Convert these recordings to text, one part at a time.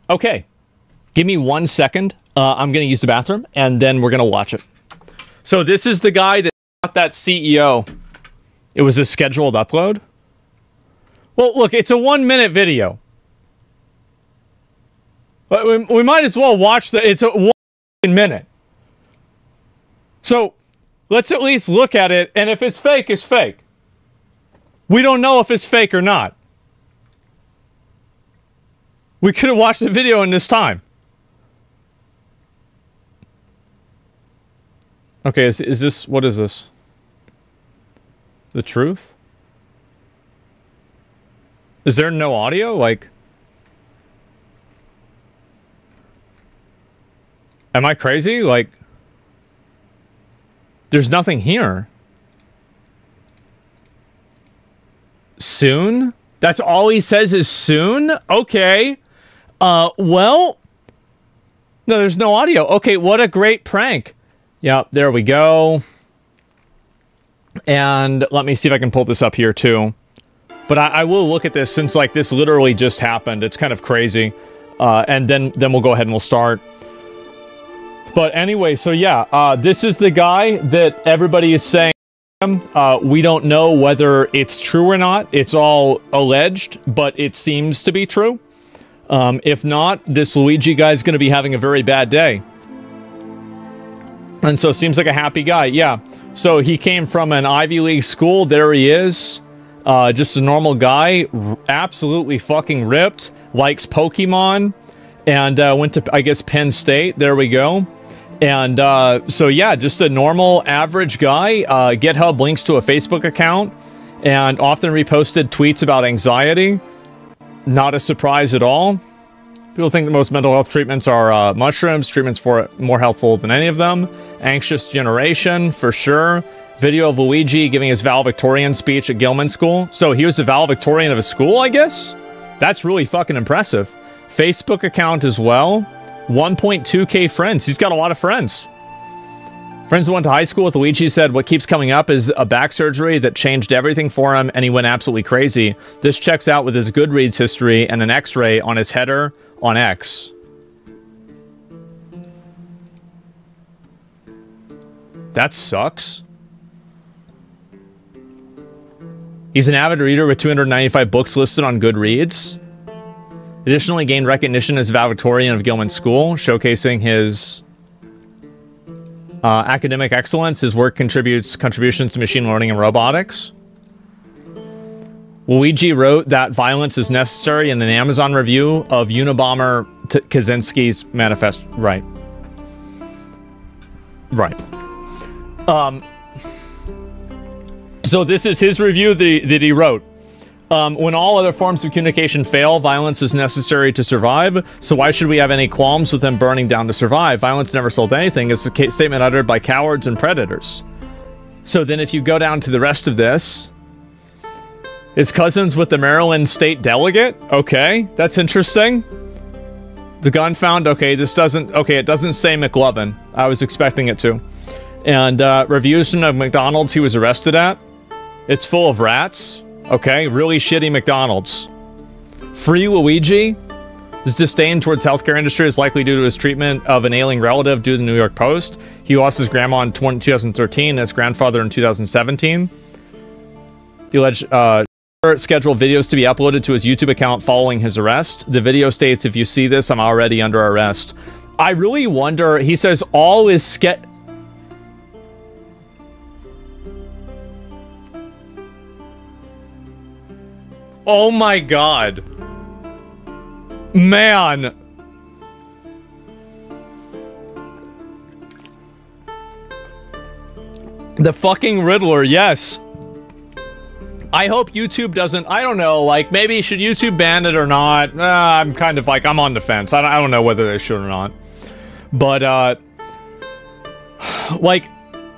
Okay. Give me 1 second. I'm going to use the bathroom, and then we're going to watch it. So this is the guy that got that CEO. It was a scheduled upload. Well, look, it's a 1-minute video. But we might as well watch it's a 1 minute. So let's at least look at it, and if it's fake, it's fake. We don't know if it's fake or not. We could have watched the video in this time. Okay, is this, what is this? The truth? Is there no audio? Like, am I crazy? Like, there's nothing here. Soon? That's all he says is soon? Okay. Well, no, there's no audio. Okay, what a great prank. Yep, there we go. And let me see if I can pull this up here too. But I will look at this since like this literally just happened. It's kind of crazy. And then we'll go ahead and we'll start. But anyway, so yeah, this is the guy that everybody is saying. We don't know whether it's true or not. It's all alleged, but it seems to be true. If not, this Luigi guy is going to be having a very bad day. And so seems like a happy guy. Yeah. So he came from an Ivy League school. There he is. Just a normal guy. Absolutely fucking ripped. Likes Pokemon. And went to, I guess, Penn State. There we go. And so yeah, just a normal average guy. GitHub links to a Facebook account. And often reposted tweets about anxiety. Not a surprise at all. People think that most mental health treatments are mushrooms. Treatments for it more helpful than any of them. Anxious generation, for sure. Video of Luigi giving his valedictorian speech at Gilman School. So he was the valedictorian of a school, I guess? That's really fucking impressive. Facebook account as well. 1.2k friends. He's got a lot of friends. Friends who went to high school with Luigi said what keeps coming up is a back surgery that changed everything for him, and he went absolutely crazy. This checks out with his Goodreads history and an x-ray on his header on X. That sucks. He's an avid reader with 295 books listed on Goodreads. Additionally, gained recognition as valedictorian of Gilman School, showcasing his academic excellence. His work contributions to machine learning and robotics. Luigi wrote that violence is necessary in an Amazon review of Unabomber Kaczynski's manifest. Right. Right. So this is his review that he wrote. When all other forms of communication fail, violence is necessary to survive. So why should we have any qualms with them burning down to survive? Violence never sold anything. It's a statement uttered by cowards and predators. So then if you go down to the rest of this, his cousins with the Maryland state delegate. Okay, that's interesting. The gun found. Okay, this doesn't. Okay, it doesn't say McLovin. I was expecting it to. And reviews from a McDonald's he was arrested at. It's full of rats. Okay, really shitty McDonald's. Free Luigi. His disdain towards healthcare industry is likely due to his treatment of an ailing relative due to the New York Post. He lost his grandma in 2013 and his grandfather in 2017. The alleged scheduled videos to be uploaded to his YouTube account following his arrest. The video states, if you see this, I'm already under arrest. I really wonder, he says all is oh my god. Man. The fucking Riddler, yes. I hope YouTube doesn't, I don't know, like, maybe should YouTube ban it or not? I'm kind of like, I'm on the fence. I don't know whether they should or not. But, like,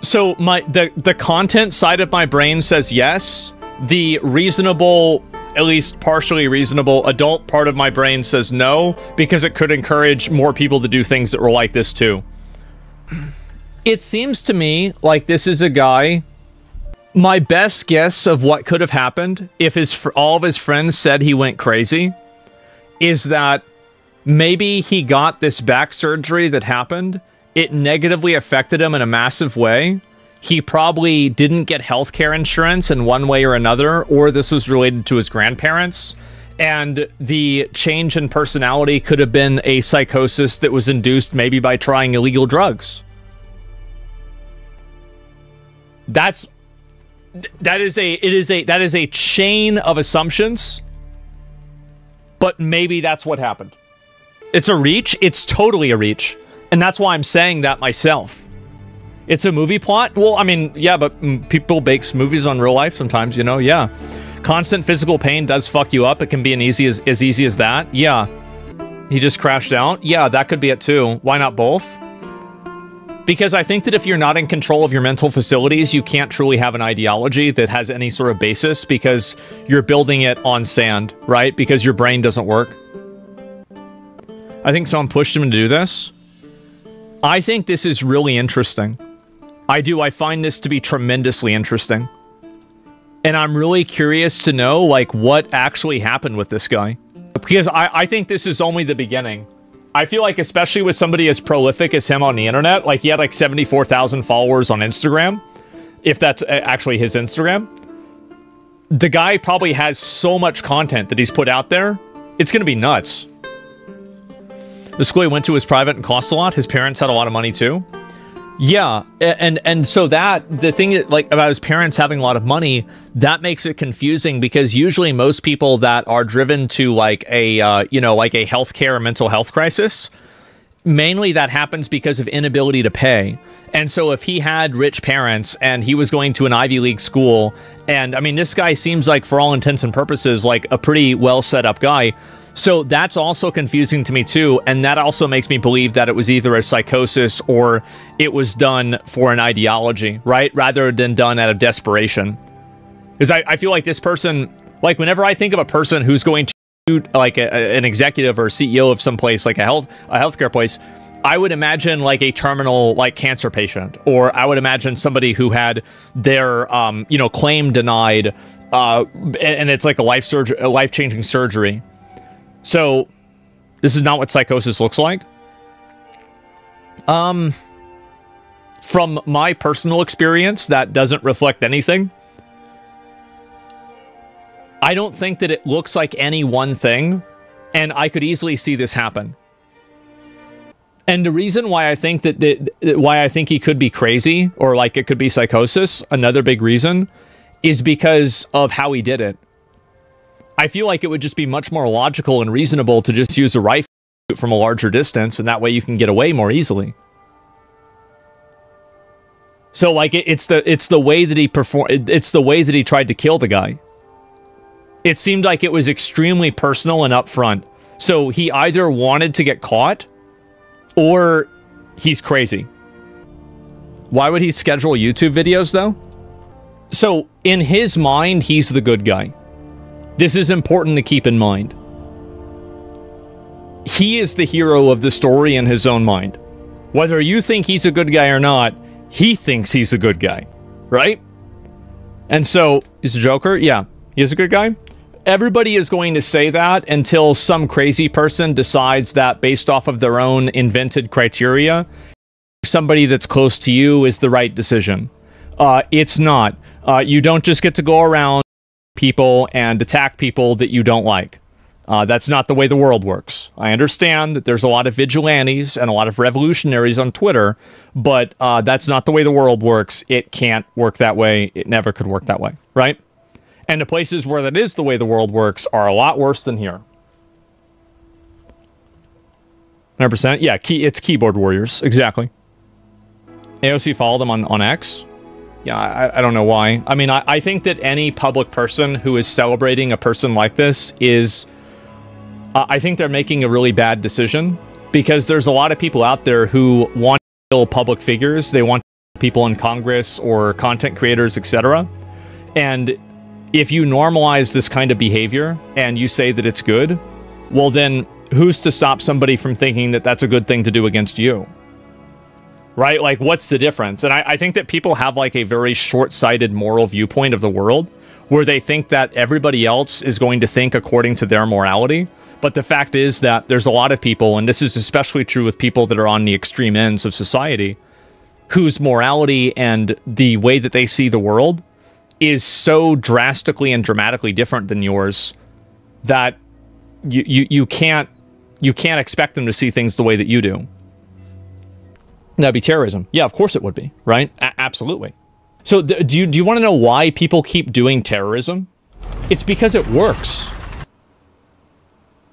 so the content side of my brain says yes. The reasonable, at least partially reasonable adult part of my brain says no, because it could encourage more people to do things that were like this too. It seems to me like this is a guy. My best guess of what could have happened if all of his friends said he went crazy is that Maybe he got this back surgery that happened. It negatively affected him in a massive way. He probably didn't get healthcare insurance in one way or another, or this was related to his grandparents. And the change in personality could have been a psychosis that was induced maybe by trying illegal drugs. That is a chain of assumptions, but maybe that's what happened. It's a reach. It's totally a reach. And that's why I'm saying that myself. It's a movie plot? Well, I mean, yeah, but people base movies on real life sometimes, you know? Yeah. Constant physical pain does fuck you up. It can be as easy as that. Yeah. He just crashed out? Yeah, that could be it too. Why not both? Because I think that if you're not in control of your mental facilities, you can't truly have an ideology that has any sort of basis because you're building it on sand, right? Because your brain doesn't work. I think someone pushed him to do this. I think this is really interesting. I do. I find this to be tremendously interesting. And I'm really curious to know, like, what actually happened with this guy. Because I think this is only the beginning. I feel like, especially with somebody as prolific as him on the internet, like, he had, like, 74,000 followers on Instagram. If that's actually his Instagram. The guy probably has so much content that he's put out there. It's gonna be nuts. The school he went to was private and cost a lot. His parents had a lot of money, too. Yeah, and so the thing that, like, about his parents having a lot of money, that makes it confusing because usually most people that are driven to, like, a, you know, like a healthcare or mental health crisis, mainly that happens because of inability to pay. And so if he had rich parents and he was going to an Ivy League school, and, I mean, this guy seems like, for all intents and purposes, like a pretty well set up guy. So that's also confusing to me too, and that also makes me believe that it was either a psychosis or it was done for an ideology, right? Rather than done out of desperation. Because I feel like this person, like, whenever I think of a person who's going to, like, an executive or CEO of some place, like a healthcare place, I would imagine, like, a terminal, like, cancer patient, or I would imagine somebody who had their, you know, claim denied, and it's like a life-changing surgery. So, this is not what psychosis looks like. From my personal experience, that doesn't reflect anything. I don't think that it looks like any one thing, and I could easily see this happen. And the reason why I think why I think he could be crazy, or like it could be psychosis, another big reason, is because of how he did it. I feel like it would just be much more logical and reasonable to just use a rifle from a larger distance, and that way you can get away more easily. So, like, it's the way that he performed. It's the way that he tried to kill the guy. It seemed like it was extremely personal and upfront. So he either wanted to get caught, or he's crazy. Why would he schedule YouTube videos though? So in his mind, he's the good guy. This is important to keep in mind. He is the hero of the story in his own mind. Whether you think he's a good guy or not, he thinks he's a good guy, right? And so, he's a Joker? Yeah, he is a good guy. Everybody is going to say that until some crazy person decides that based off of their own invented criteria, somebody that's close to you is the right decision. It's not. You don't just get to go around people and attack people that you don't like. That's not the way the world works. I understand that there's a lot of vigilantes and a lot of revolutionaries on Twitter, but that's not the way the world works. It can't work that way. It never could work that way, right? And the places where that is the way the world works are a lot worse than here. 100%? Yeah, it's keyboard warriors. Exactly. AOC followed them on X. Yeah, I don't know why. I mean, I think that any public person who is celebrating a person like this is... I think they're making a really bad decision, because there's a lot of people out there who want to kill public figures. They want people in Congress or content creators, etc. And if you normalize this kind of behavior and you say that it's good, well then, who's to stop somebody from thinking that that's a good thing to do against you? Right? Like, what's the difference? And I think that people have, like, a very short-sighted moral viewpoint of the world, where they think that everybody else is going to think according to their morality. But the fact is that there's a lot of people, and this is especially true with people that are on the extreme ends of society, whose morality and the way that they see the world is so drastically and dramatically different than yours that you can't expect them to see things the way that you do. That'd be terrorism. Yeah, of course it would be, right? Absolutely. So do you want to know why people keep doing terrorism? It's because it works.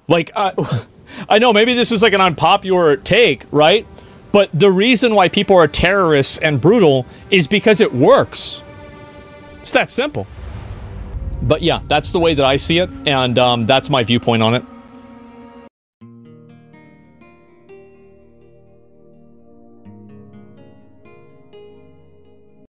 Like, I know maybe this is like an unpopular take, right? But the reason why people are terrorists and brutal is because it works. It's that simple. But yeah, that's the way that I see it, and that's my viewpoint on it.